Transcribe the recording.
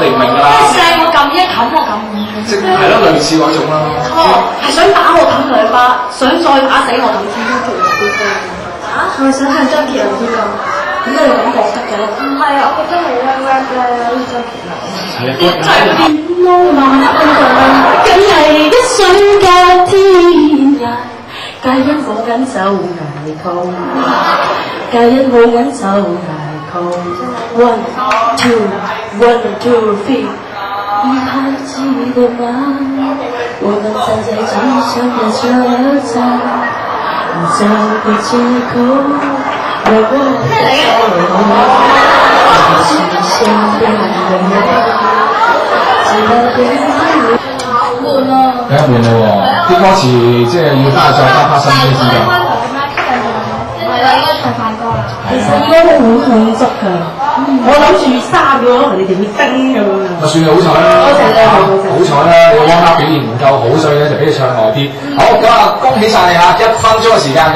哋唔明㗎啦。聲我撳一冚我撳五。即係咯，類似嗰種啦。係想打我冚兩巴，想再打死我冚天天條啲飛。嚇？係咪想向張傑良啲㗎？點解你咁覺得嘅？唔係啊，我覺得係 rap 咧，好似張傑良。係啊，真係變魔幻，梗係一水隔天涯。皆因冇緊就捱窮，皆因冇緊就捱窮。One two three， 以後知道嗎？我們站在最上的車站，找個借口讓我走。是想變的人，只能變悶咯。第一悶咯喎，啲歌詞即係要翻去再翻新先知㗎。係啦，應該唱快歌啦。其實應該都好滿足㗎。我諗住3個可能你哋會叮咁樣。算好彩啦，多謝你，好彩啦！你汪媽表現唔夠好，所以咧就俾你唱耐啲。好，咁啊，恭喜晒你嚇，1分鐘嘅時間。